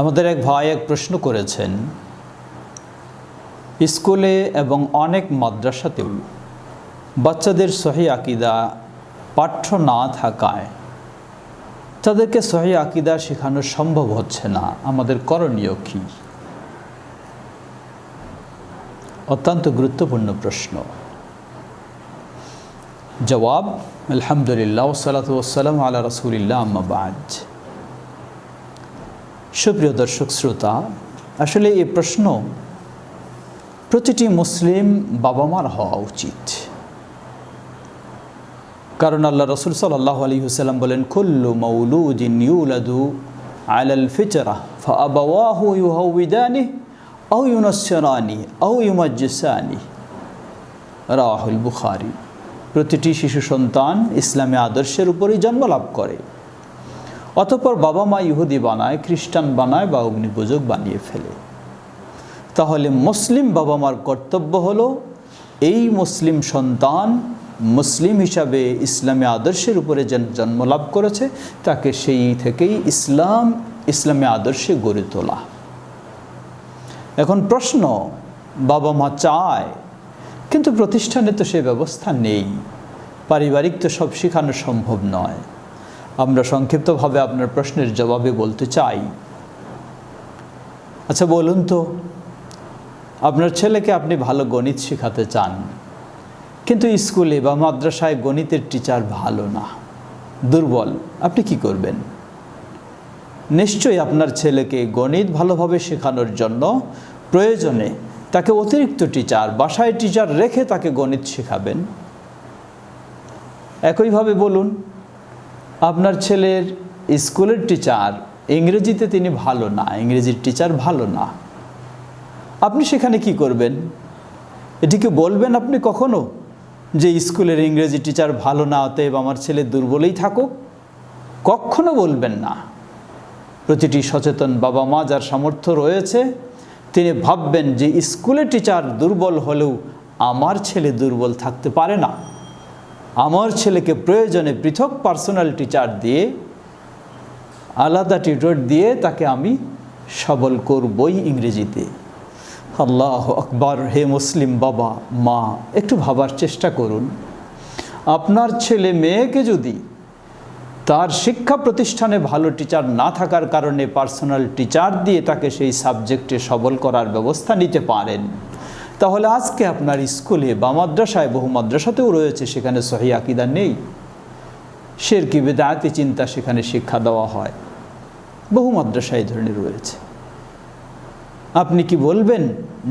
আমাদের এক ভাই এক প্রশ্ন করেছেন, স্কুলে এবং অনেক মাদ্রাসাতেও বাচ্চাদের সহি আকীদা পাঠ্য না থাকায় তাদেরকে সহি আকীদা শেখানো সম্ভব হচ্ছে না, আমাদের করণীয় কী? অত্যন্ত গুরুত্বপূর্ণ প্রশ্ন। জবাব, আলহামদুলিল্লাহ ওয়াসসালাতু ওয়াসসালামু আলা রাসূলিল্লাহ, আম্মা বা'দ। সুপ্রিয় দর্শক শ্রোতা, আসলে এই প্রশ্ন প্রতিটি মুসলিম বাবা মার হওয়া উচিত। কারণ আল্লাহ রাসূল সাল্লাল্লাহু আলাইহি ওয়াসাল্লাম বলেন, কুল্লু মাউলুদিন ইউলাদু আলাল ফিতরাহ ফাআবাওয়াহু ইউহাউইদানিহি আও ইউনাসসিরানিহি আও ইউমাজ্জিসানিহি, রাওয়াহুল বুখারী। প্রতিটি শিশু সন্তান ইসলামী আদর্শের উপরই জন্ম লাভ করে, অতঃপর বাবা মা ইহুদি বানায়, খ্রিস্টান বানায় বা অগ্নিপূজক বানিয়ে ফেলে। তাহলে মুসলিম বাবা মার কর্তব্য হলো এই মুসলিম সন্তান মুসলিম হিসাবে ইসলামী আদর্শের উপরে যে জন্ম লাভ করেছে তাকে সেই থেকেই ইসলামী আদর্শে গড়ে তোলা। এখন প্রশ্ন, বাবা মা চায় কিন্তু প্রতিষ্ঠানে তো সে ব্যবস্থা নেই, পারিবারিক তো সব শেখানো সম্ভব নয়। আমরা সংক্ষিপ্তভাবে আপনার প্রশ্নের জবাবে বলতে চাই, আচ্ছা বলুন তো, আপনার ছেলেকে আপনি ভালো গণিত শেখাতে চান, কিন্তু স্কুলে বা মাদ্রাসায় গণিতের টিচার ভালো না, দুর্বল, আপনি কি করবেন? নিশ্চয়ই আপনার ছেলেকে গণিত ভালোভাবে শেখানোর জন্য প্রয়োজনে তাকে অতিরিক্ত টিচার, বাসায় টিচার রেখে তাকে গণিত শেখাবেন। একইভাবে বলুন, আপনার ছেলের স্কুলের টিচার ইংরেজিতে তিনি ভালো না, ইংরেজির টিচার ভালো না, আপনি সেখানে কি করবেন? এটিকে বলবেন আপনি কখনো যে স্কুলের ইংরেজি টিচার ভালো না, অতএব আমার ছেলে দুর্বলই থাকুক? কখনো বলবেন না। প্রতিটি সচেতন বাবা মা যার সামর্থ্য রয়েছে তিনি ভাববেন যে স্কুলের টিচার দুর্বল হলেও আমার ছেলে দুর্বল থাকতে পারে না, আমার ছেলেকে প্রয়োজনে পৃথক পার্সোনাল টিচার দিয়ে, আলাদা টিউটর দিয়ে তাকে আমি সবল করবই ইংরেজিতে। আল্লাহু আকবার! হে মুসলিম বাবা মা, একটু ভাবার চেষ্টা করুন। আপনার ছেলে মেয়েকে যদি তার শিক্ষা প্রতিষ্ঠানে ভালো টিচার না থাকার কারণে পার্সোনাল টিচার দিয়ে তাকে সেই সাবজেক্টে সবল করার ব্যবস্থা নিতে পারেন, তাহলে আজকে আপনার স্কুলে বা মাদ্রাসায়, বহু মাদ্রাসাতেও রয়েছে, সেখানে সহি আকীদা নেই, শিরকি বিদআতি চিন্তা সেখানে শিক্ষা দেওয়া হয়, বহু মাদ্রাসায় এই ধরনের রয়েছে। আপনি কি বলবেন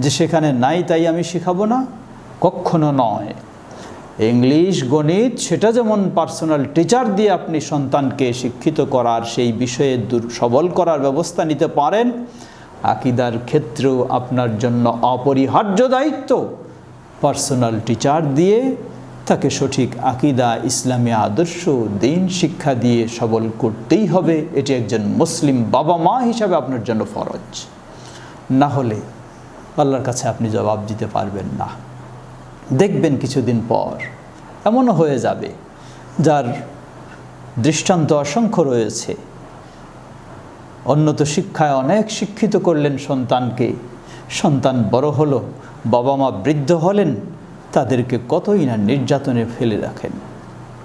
যে সেখানে নাই তাই আমি শেখাবো না? কখনো নয়। ইংলিশ, গণিত সেটা যেমন পার্সোনাল টিচার দিয়ে আপনি সন্তানকে শিক্ষিত করার, সেই বিষয়ে সবল করার ব্যবস্থা নিতে পারেন, আকীদার ক্ষেত্রেও আপনার জন্য অপরিহার্য দায়িত্ব পার্সোনাল টিচার দিয়ে তাকে সঠিক আকীদা, ইসলামী আদর্শ, দ্বীন শিক্ষা দিয়ে সবল করতেই হবে। এটি একজন মুসলিম বাবা মা হিসাবে আপনার জন্য ফরজ। না হলে আল্লাহর কাছে আপনি জবাব দিতে পারবেন না। দেখবেন কিছুদিন পর এমনও হয়ে যাবে, যার দৃষ্টান্ত অসংখ্য রয়েছে। উন্নত শিক্ষায় অনেক শিক্ষিত করলেন সন্তানকে, সন্তান বড় হলো, বাবা মা বৃদ্ধ হলেন, তাদেরকে কতই না নির্যাতনে ফেলে রাখেন।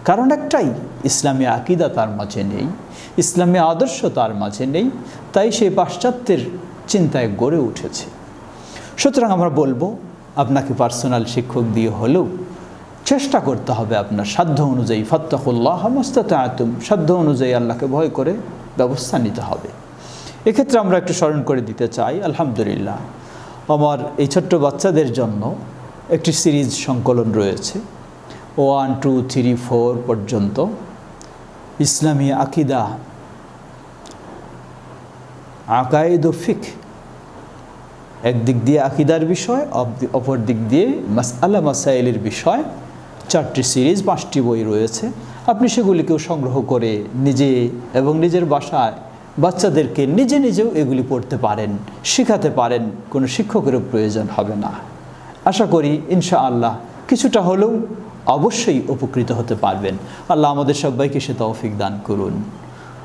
কারণ একটাই, ইসলামী আকীদা তার মাঝে নেই, ইসলামী আদর্শ তার মাঝে নেই, তাই সেই পাশ্চাত্যের চিন্তায় গড়ে উঠেছে। সুতরাং আমরা বলবো, আপনাকে পার্সোনাল শিক্ষক দিয়ে হলেও চেষ্টা করতে হবে আপনার সাধ্য অনুযায়ী, ফাত্তাকুল্লাহ মাস্তাতা'তুম, সাধ্য অনুযায়ী আল্লাহকে ভয় করে ব্যবস্থা নিতে হবে। এক্ষেত্রে আমরা একটু স্মরণ করে দিতে চাই, আলহামদুলিল্লাহ আমার এই ছোট্ট বাচ্চাদের জন্য একটি সিরিজ সংকলন রয়েছে, 1, 2, 3, 4 পর্যন্ত, ইসলামী আকীদা, আকায়েদ ও ফিকহ। একদিক দিয়ে আকীদার বিষয়, অপর দিক দিয়ে মাসআলা মাসাইলের বিষয়, 4টি সিরিজ, 5টি বই রয়েছে। আপনি সেগুলিকেও সংগ্রহ করে নিজে এবং নিজের বাসায় বাচ্চাদেরকে নিজেও এগুলি পড়তে পারেন, শেখাতে পারেন, কোনো শিক্ষকেরও প্রয়োজন হবে না। আশা করি ইনশাআল্লাহ কিছুটা হলেও অবশ্যই উপকৃত হতে পারবেন। আল্লাহ আমাদের সবাইকে সে তৌফিক দান করুন।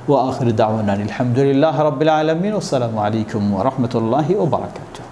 ওয়া আখিরু দাওয়ানা আলহামদুলিল্লাহি রাব্বিল আলামিন। আসসালামু আলাইকুম ওয়া রাহমাতুল্লাহি ওয়া বারাকাতুহু।